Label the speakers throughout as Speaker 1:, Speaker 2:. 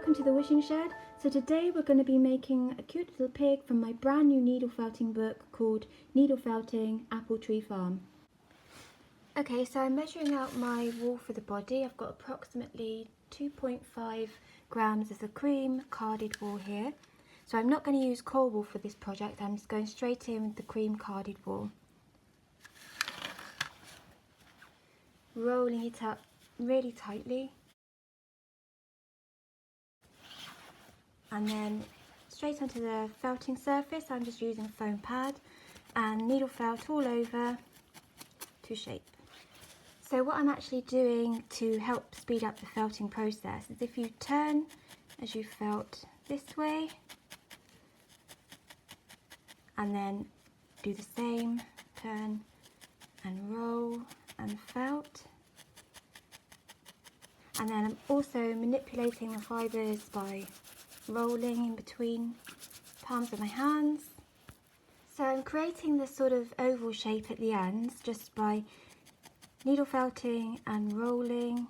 Speaker 1: welcome to the Wishing Shed. So today we're going to be making a cute little pig from my brand new needle felting book called Needle Felting Apple Tree Farm. Okay, so I'm measuring out my wool for the body. I've got approximately 2.5 grams of the cream carded wool here. So I'm not going to use core wool for this project, I'm just going straight in with the cream carded wool. Rolling it up really tightly. And then straight onto the felting surface. I'm just using a foam pad and needle felt all over to shape. So what I'm actually doing to help speed up the felting process is if you turn as you felt this way and then do the same, turn and roll and felt. And then I'm also manipulating the fibres by rolling in between palms of my hands. So I'm creating this sort of oval shape at the ends just by needle felting and rolling,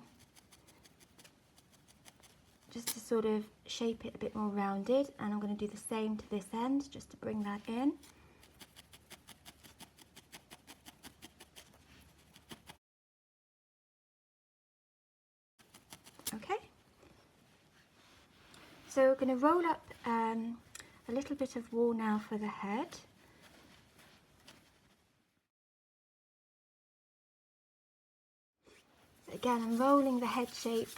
Speaker 1: just to sort of shape it a bit more rounded. And I'm going to do the same to this end just to bring that in. Okay. So we're going to roll up a little bit of wool now for the head. So again, I'm rolling the head shape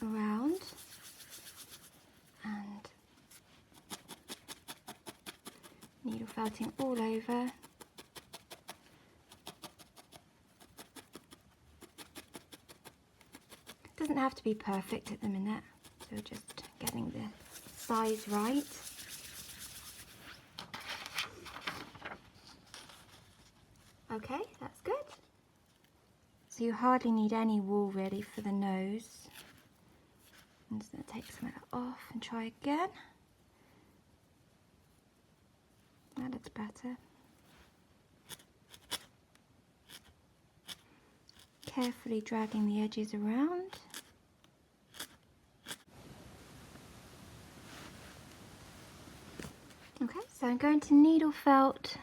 Speaker 1: around and needle felting all over. Doesn't have to be perfect at the minute, so just getting the size right. Okay, that's good. So you hardly need any wool really for the nose. I'm just going to take some of that off and try again. That looks better. Carefully dragging the edges around. Okay, so I'm going to needle felt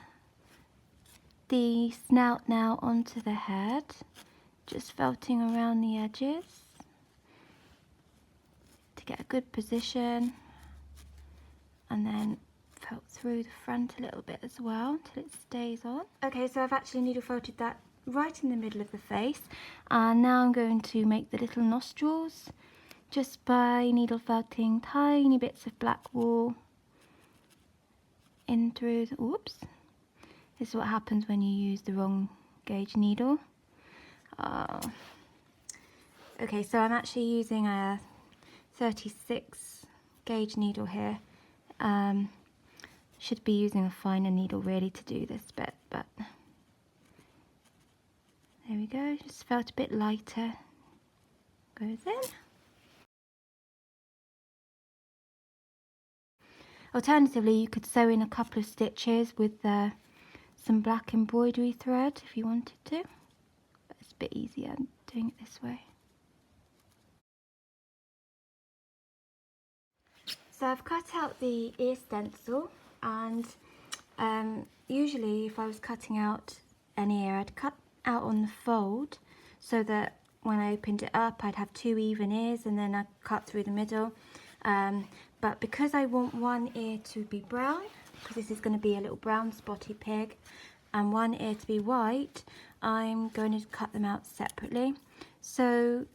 Speaker 1: the snout now onto the head, just felting around the edges to get a good position, and then felt through the front a little bit as well until it stays on. Okay, so I've actually needle felted that right in the middle of the face, and now I'm going to make the little nostrils just by needle felting tiny bits of black wool in through the, oops, this is what happens when you use the wrong gauge needle. Okay, so I'm actually using a 36 gauge needle here. Should be using a finer needle really to do this bit, but there we go, just felt a bit lighter, goes in. Alternatively, you could sew in a couple of stitches with some black embroidery thread if you wanted to, but it's a bit easier doing it this way. So I've cut out the ear stencil, and usually if I was cutting out an ear, I'd cut out on the fold so that when I opened it up I'd have two even ears, and then I'd cut through the middle. But because I want one ear to be brown, because this is going to be a little brown spotty pig, and one ear to be white, I'm going to cut them out separately. So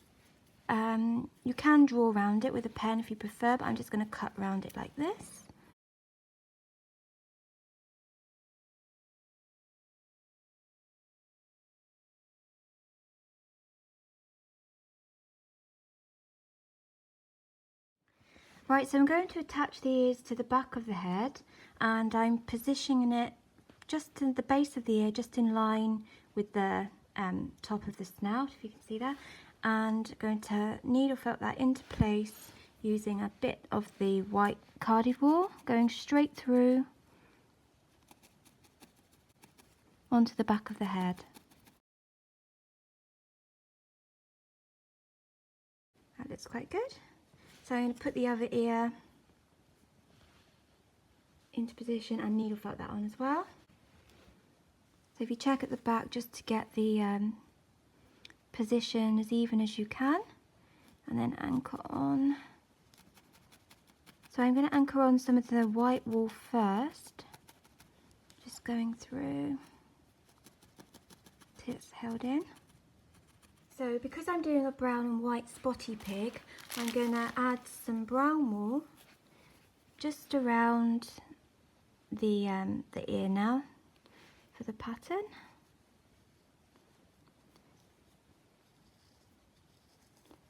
Speaker 1: you can draw around it with a pen if you prefer, but I'm just going to cut around it like this. Right, so I'm going to attach the ears to the back of the head, and I'm positioning it just to the base of the ear, just in line with the top of the snout, if you can see that, and going to needle felt that into place using a bit of the white carded wool, going straight through onto the back of the head. That looks looks quite good. So I'm going to put the other ear into position and needle felt that on as well. So if you check at the back just to get the position as even as you can, and then anchor on. So I'm going to anchor on some of the white wool first, just going through till it's held in. So because I'm doing a brown and white spotty pig, I'm going to add some brown wool just around the ear now for the pattern.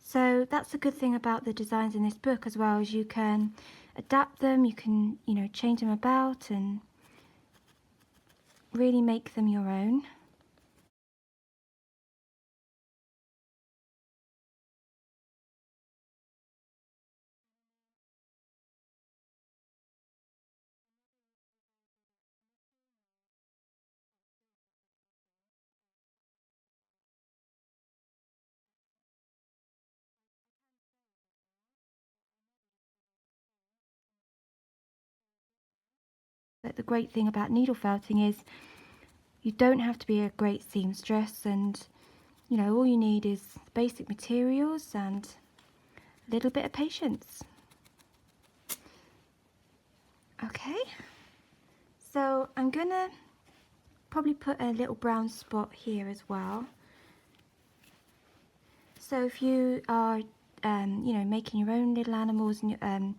Speaker 1: So that's a good thing about the designs in this book as well, is you can adapt them, you can, you know, change them about and really make them your own. But the great thing about needle felting is you don't have to be a great seamstress, and you know, all you need is basic materials and a little bit of patience. Okay, so I'm gonna probably put a little brown spot here as well. So if you are you know, making your own little animals and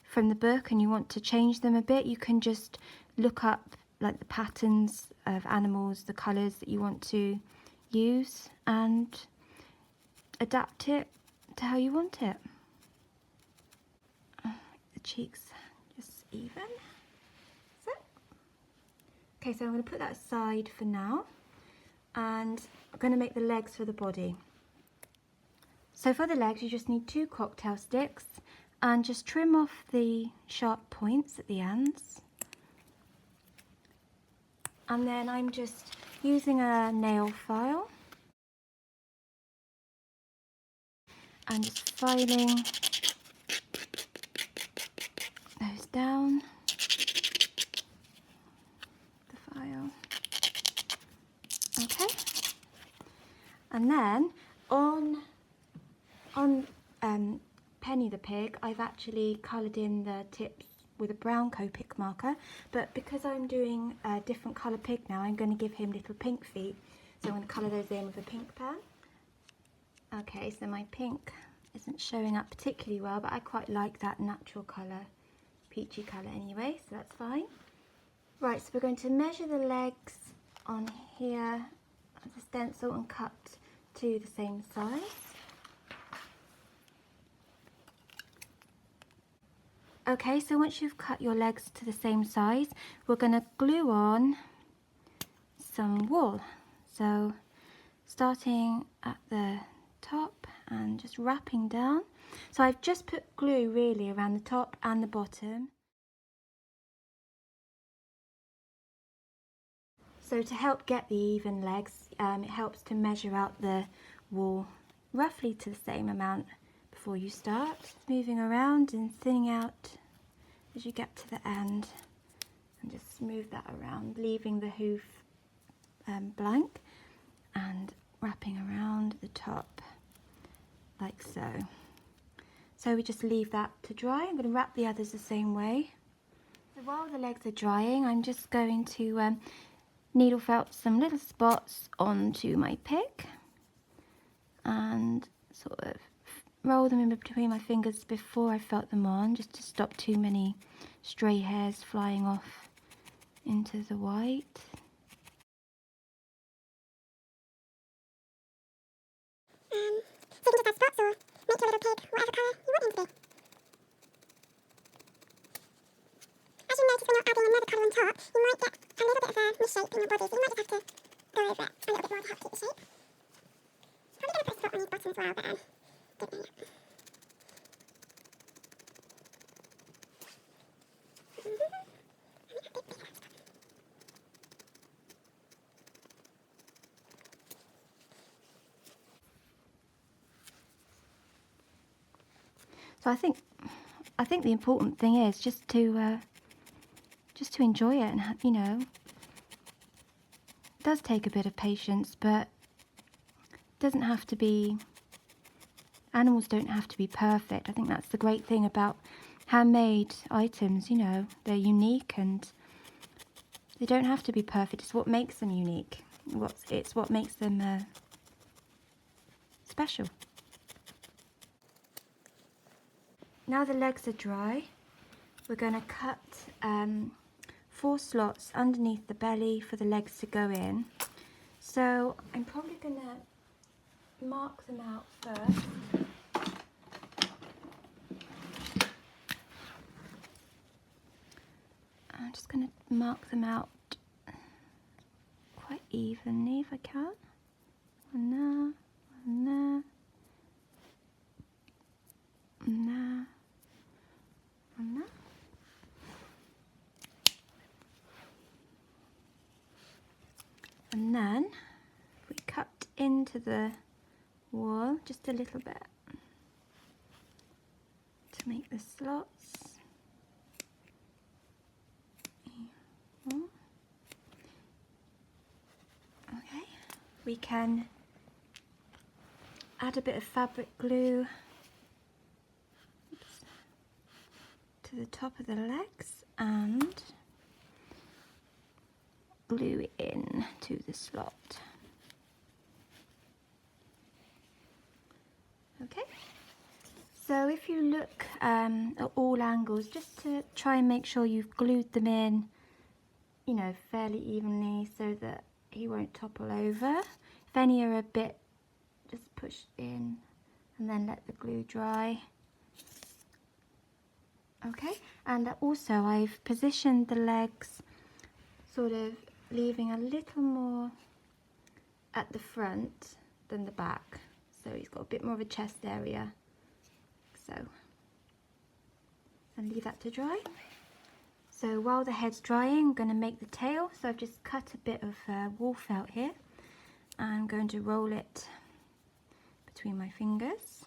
Speaker 1: from the book and you want to change them a bit, you can just look up like the patterns of animals, the colours that you want to use, and adapt it to how you want it. The cheeks just even. So, okay, so I'm going to put that aside for now, and I'm going to make the legs for the body. So for the legs, you just need 2 cocktail sticks and just trim off the sharp points at the ends. And then I'm just using a nail file and just filing those down the file. Okay. And then on Penny the pig, I've actually coloured in the tips with a brown Copic marker, but because I'm doing a different colour pig now, I'm going to give him little pink feet, so I'm going to colour those in with a pink pen. Okay, so my pink isn't showing up particularly well, but I quite like that natural colour, peachy colour anyway, so that's fine. Right, so we're going to measure the legs on here as a stencil and cut to the same size. Okay, so once you've cut your legs to the same size, we're going to glue on some wool. So starting at the top and just wrapping down. So I've just put glue really around the top and the bottom. So to help get the even legs, it helps to measure out the wool roughly to the same amount before you start. Moving around and thinning out as you get to the end, and just smooth that around, leaving the hoof blank and wrapping around the top like so. So we just leave that to dry. I'm going to wrap the others the same way. So while the legs are drying, I'm just going to needle felt some little spots onto my pig and sort of roll them in between my fingers before I felt them on, just to stop too many stray hairs flying off into the white.
Speaker 2: So you can just add spots or make your little pig whatever colour you want him to be. As you notice when you're adding another colour on top, you might get a little bit of a misshape in your body, so you might just have to go over it a little bit more to help keep the shape. Probably going to put a spot on his bottom as well, but don't know yet.
Speaker 1: So I think the important thing is just to enjoy it, and you know, it does take a bit of patience, but it doesn't have to be. Animals don't have to be perfect. I think that's the great thing about handmade items. You know, they're unique and they don't have to be perfect. It's what makes them unique. It's what makes them special. Now the legs are dry, we're going to cut 4 slots underneath the belly for the legs to go in. So I'm probably going to mark them out first. I'm just going to mark them out quite evenly if I can. One there, one there, and there, and there. And then we cut into the wall just a little bit to make the slots. Okay, we can add a bit of fabric glue to the top of the legs and glue it in to the slot. Okay, so if you look at all angles, just to try and make sure you've glued them in, you know, fairly evenly so that he won't topple over. If any are a bit, just push in and then let the glue dry. Okay, and also I've positioned the legs sort of leaving a little more at the front than the back, so he's got a bit more of a chest area. So, and leave that to dry. So while the head's drying, I'm going to make the tail. So I've just cut a bit of wool felt here. I'm going to roll it between my fingers.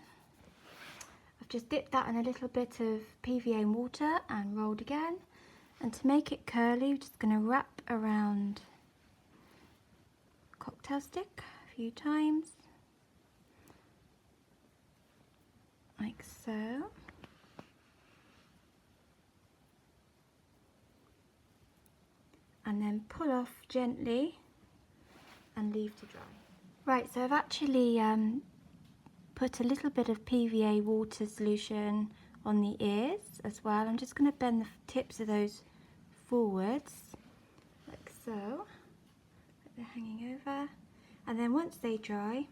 Speaker 1: I've just dipped that in a little bit of PVA and water and rolled again. And to make it curly, we're just going to wrap around a cocktail stick a few times, like so. And then pull off gently and leave to dry. Right, so I've actually put a little bit of PVA water solution on the ears as well. I'm just going to bend the tips of those forwards, like so, like they're hanging over. And then once they dry,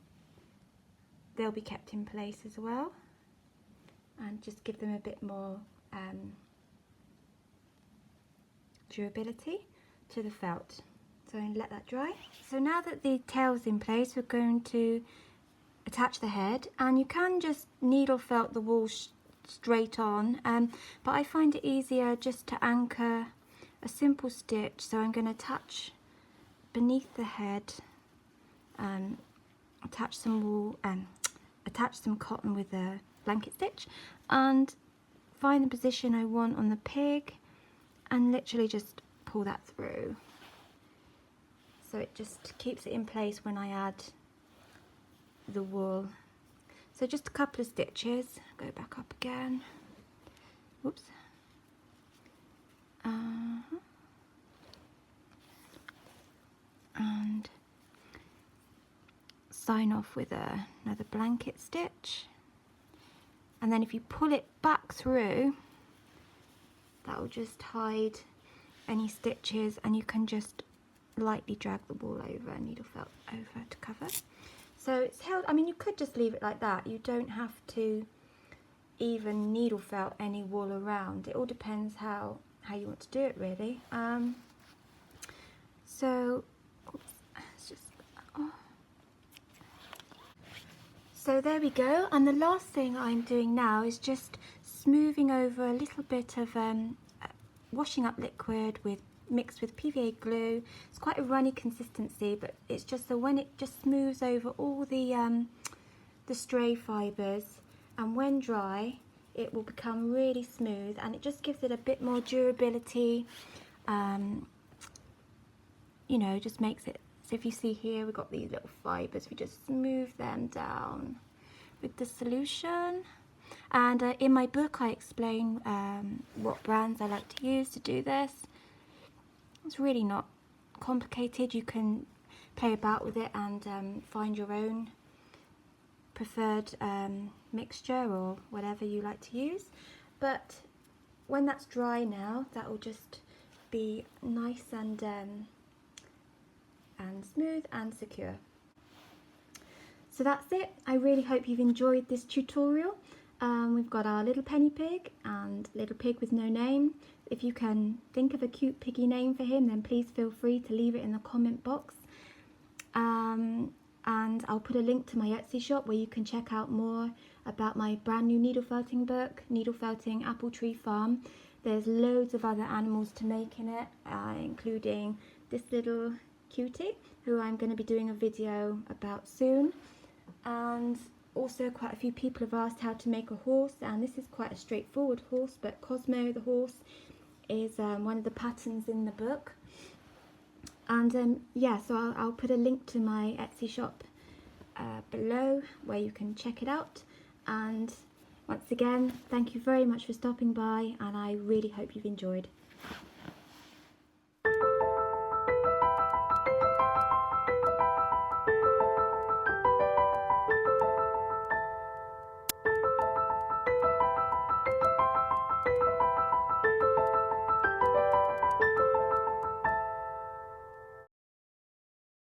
Speaker 1: they'll be kept in place as well. And just give them a bit more durability to the felt. So I'm going to let that dry. So now that the tail's in place, we're going to attach the head, and you can just needle felt the wool straight on, but I find it easier just to anchor a simple stitch. So I'm going to attach beneath the head, attach some wool, attach some cotton with a blanket stitch, and find the position I want on the pig and literally just pull that through. So it just keeps it in place when I add the wool. So just a couple of stitches, go back up again, whoops, and sign off with another blanket stitch, and then if you pull it back through, that will just hide any stitches, and you can just lightly drag the wool over, needle felt over to cover. So it's held, I mean, you could just leave it like that. You don't have to even needle felt any wool around. It all depends how you want to do it, really. So, oops, it's just, oh. So there we go. And the last thing I'm doing now is just smoothing over a little bit of washing up liquid mixed with PVA glue. It's quite a runny consistency, but it's just so when it just smooths over all the stray fibres, and when dry it will become really smooth, and it just gives it a bit more durability. You know, just makes it, so if you see here, we've got these little fibres, we just smooth them down with the solution. And in my book I explain what brands I like to use to do this. It's really not complicated. You can play about with it and find your own preferred mixture or whatever you like to use. But when that's dry now, that will just be nice and smooth and secure. So that's it. I really hope you've enjoyed this tutorial. We've got our little penny pig and little pig with no name. If you can think of a cute piggy name for him, then please feel free to leave it in the comment box. And I'll put a link to my Etsy shop where you can check out more about my brand new needle felting book, Needle Felting Apple Tree Farm. There's loads of other animals to make in it, including this little cutie, who I'm going to be doing a video about soon. And also quite a few people have asked how to make a horse, and this is quite a straightforward horse, but Cosmo the horse is one of the patterns in the book. And yeah, so I'll put a link to my Etsy shop below where you can check it out. And once again, thank you very much for stopping by, and I really hope you've enjoyed.